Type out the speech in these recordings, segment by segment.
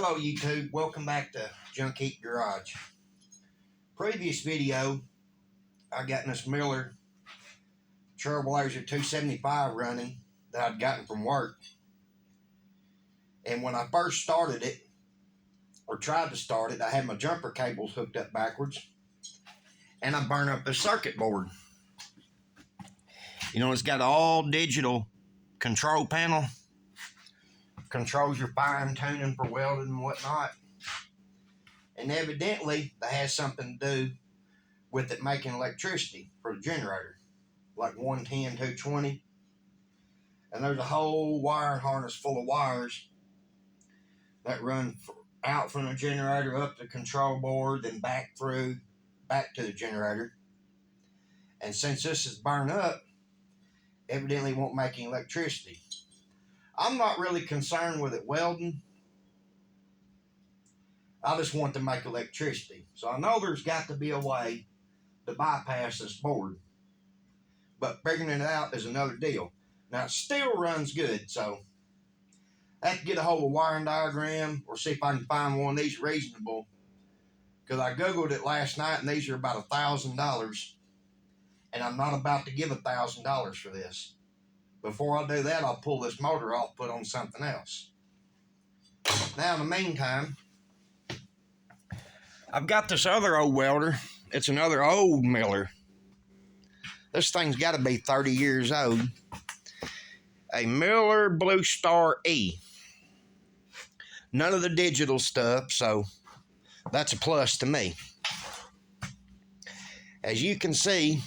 Hello YouTube, welcome back to Junk Heap Garage. Previous video, I got this Miller Trailblazer 275 running that I'd gotten from work. And when I first started it, or tried to start it, I had my jumper cables hooked up backwards. And I burned up the circuit board. You know, it's got an all digital control panel. Controls your fine tuning for welding and whatnot. And evidently, that has something to do with it making electricity for the generator. Like 110, 220. And there's a whole wiring harness full of wires that run out from the generator up the control board, then back to the generator. And since this is burned up, evidently won't make any electricity. I'm not really concerned with it welding. I just want to make electricity. So I know there's got to be a way to bypass this board. But figuring it out is another deal. Now it still runs good, so I have to get a hold of a wiring diagram or see if I can find one of these reasonable. Because I Googled it last night and these are about $1,000. And I'm not about to give $1,000 for this. Before I do that, I'll pull this motor off, put on something else. Now, in the meantime, I've got this other old welder. It's another old Miller. This thing's got to be 30 years old. A Miller Blue Star E. None of the digital stuff, so that's a plus to me. As you can see,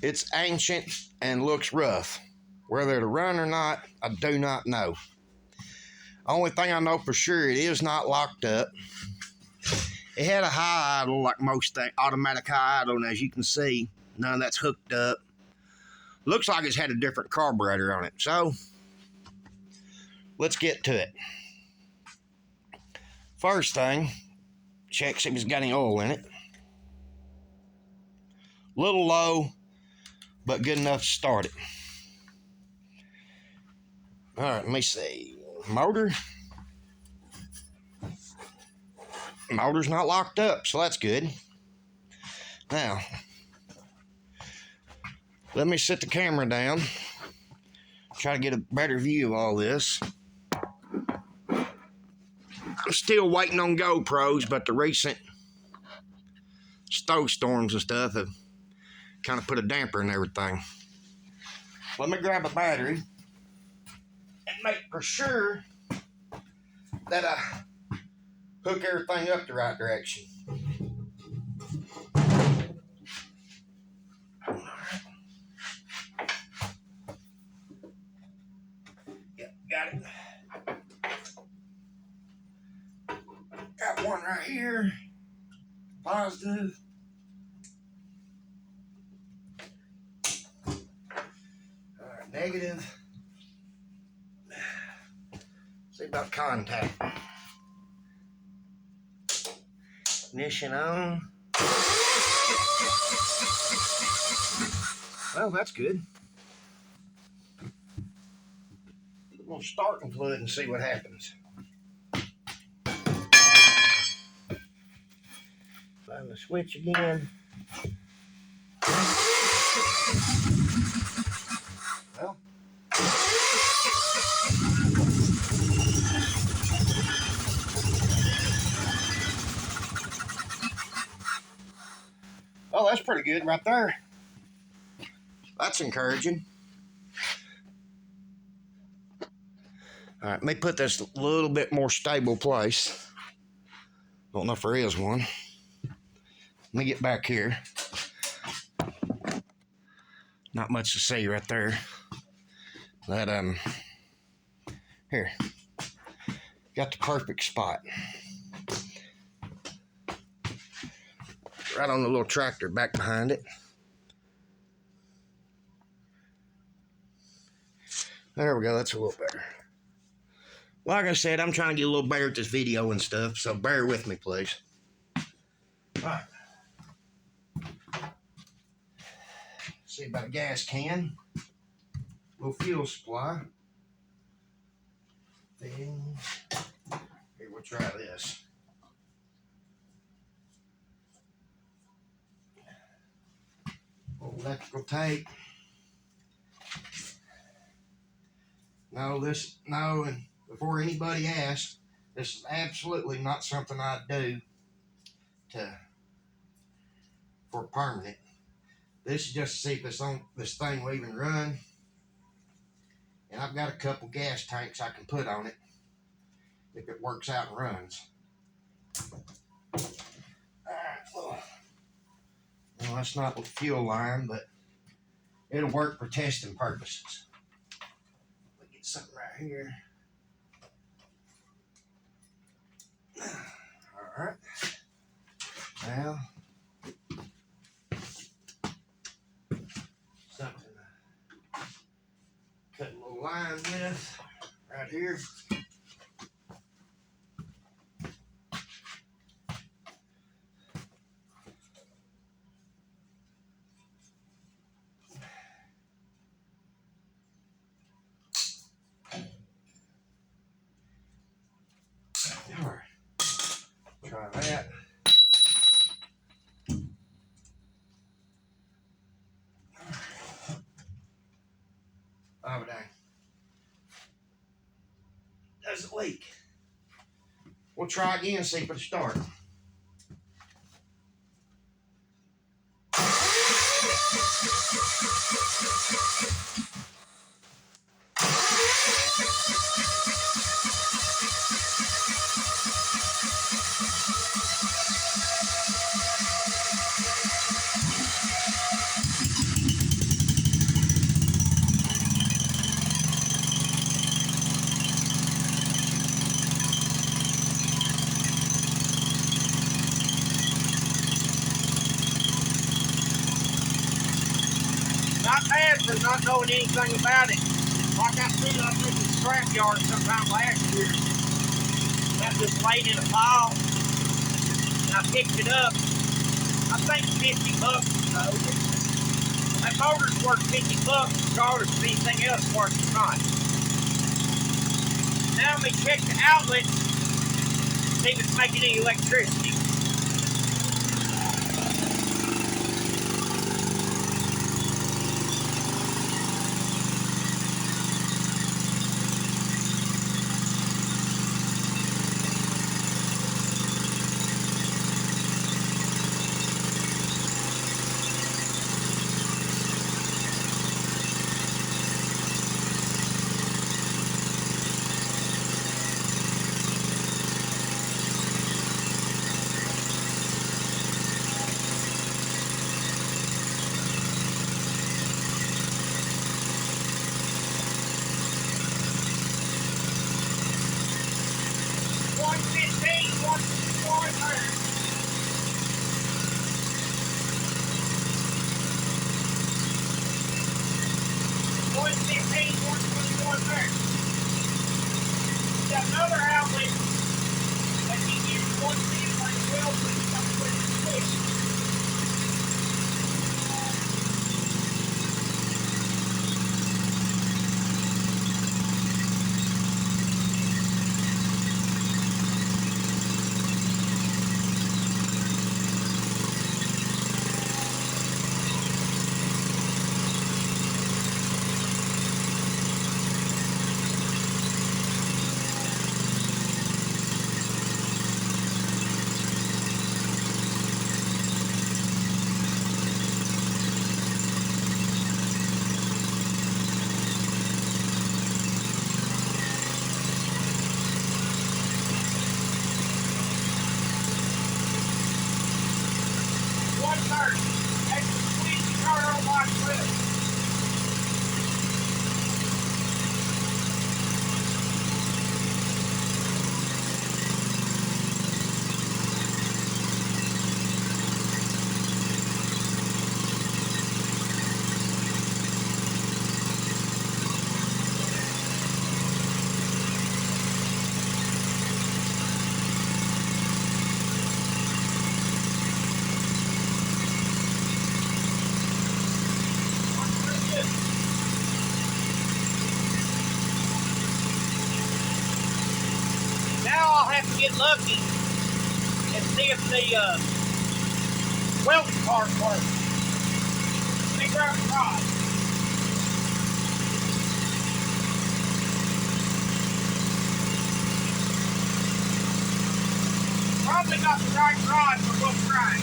it's ancient and looks rough. Whether it'll run or not, I do not know. Only thing I know for sure, it is not locked up. It had a high idle like most things, automatic high idle, and as you can see, none of that's hooked up. Looks like it's had a different carburetor on it. So, let's get to it. First thing, check see if it's got any oil in it. Little low, but good enough to start it. All right, let me see. Motor's not locked up, so that's good. Now, let me set the camera down. Try to get a better view of all this. I'm still waiting on GoPros, but the recent snowstorms and stuff have kind of put a damper in everything. Let me grab a battery and make for sure that I hook everything up the right direction. Yep, got it. Got one right here. Positive. Negative. See about contact. Ignition on. Well, that's good. We'll start and fluid and see what happens. Find the switch again. Well. Oh, that's pretty good right there. That's encouraging. All right, let me put this a little bit more stable place. Don't know if there is one. Let me get back here. Not much to see right there. That, here. Got the perfect spot. Right on the little tractor back behind it. There we go, that's a little better. Like I said, I'm trying to get a little better at this video and stuff, so bear with me, please. Alright. See about a gas can. Little fuel supply. Things. try this. Electrical tape. No, and before anybody asks, this is absolutely not something I do for permanent. This is just to see if this thing will even run. And I've got a couple gas tanks I can put on it if it works out and runs. Alright, well, that's not a fuel line, but it'll work for testing purposes. Let me get something right here. Alright. Now, something to cut a little line with right here. Alright. Try that. Oh, dang. Does it leak? We'll try again and see if it'll start. Not bad for not knowing anything about it. Like I said, I was at the scrapyard sometime last year. That just laid in a pile. And I picked it up. I think $50 or so. That motor's worth $50 regardless of anything else works or not. Now let me check the outlet, see if it's making any electricity. Another outlet that he used one thing like welder and something with his fish. have to get lucky and see if the welding part works. Let me grab the rod. Probably got the right rod, but we'll try.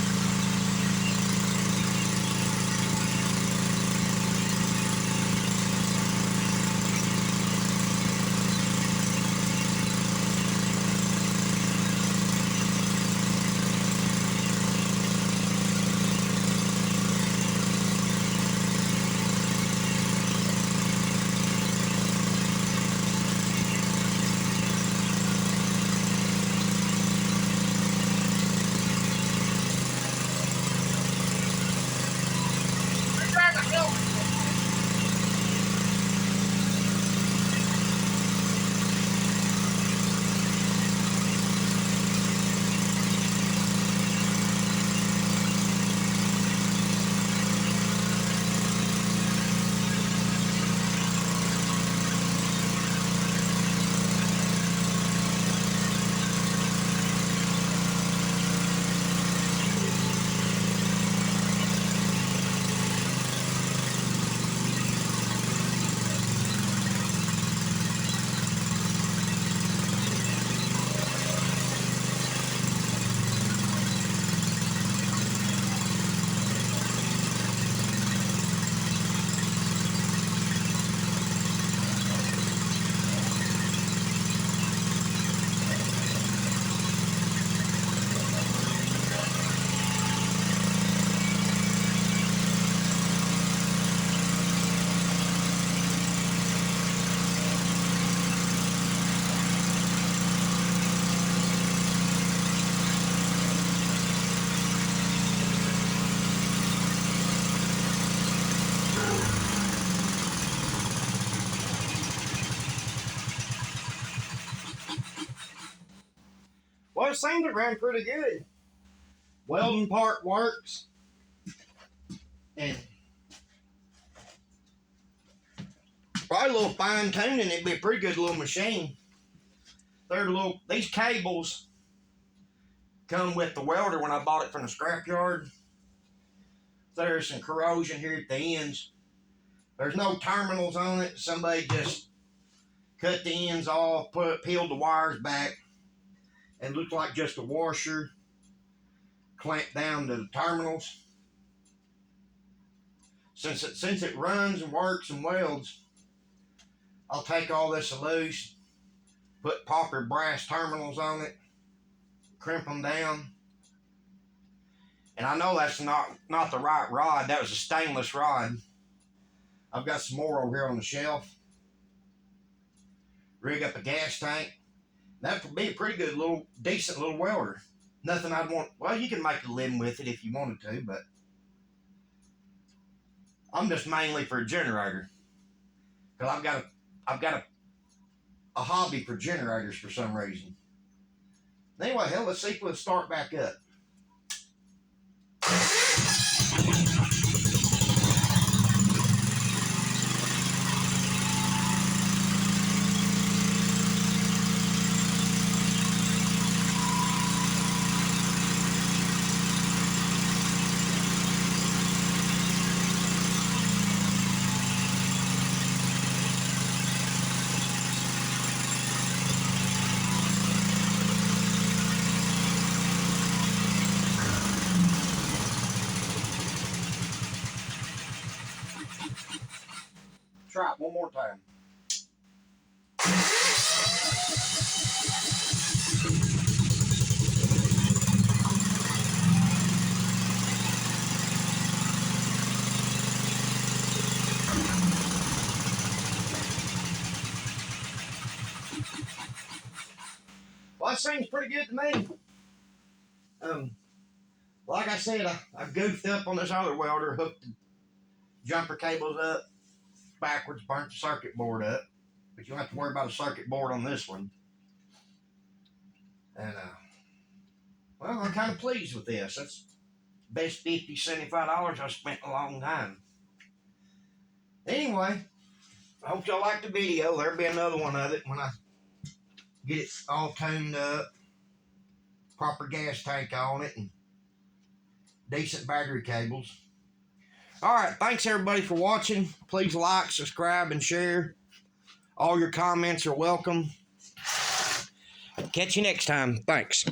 Well, it seems to run pretty good. Welding part works. And probably a little fine tuning, it'd be a pretty good little machine. These cables come with the welder when I bought it from the scrapyard. There's some corrosion here at the ends. There's no terminals on it. Somebody just cut the ends off, peeled the wires back, and looked like just a washer clamped down to the terminals. Since it runs and works and welds, I'll take all this loose, put proper brass terminals on it, crimp them down. And I know that's not the right rod. That was a stainless rod. I've got some more over here on the shelf. Rig up a gas tank. That would be a pretty good decent little welder. Nothing I'd want. Well, you can make a living with it if you wanted to, but I'm just mainly for a generator. Because I've got a hobby for generators for some reason. Anyway, hell, let's see if we'll start back up. Try it one more time. Well, that seems pretty good to me. Like I said, I goofed up on this other welder, hooked the jumper cables up backwards, burnt the circuit board up. But you don't have to worry about a circuit board on this one. And, well, I'm kind of pleased with this. That's the best $50, $75 I've spent in a long time. Anyway, I hope y'all liked the video. There'll be another one of it when I get it all tuned up. proper gas tank on it, and decent battery cables. All right, thanks everybody for watching. Please like, subscribe, and share. All your comments are welcome. Catch you next time. Thanks.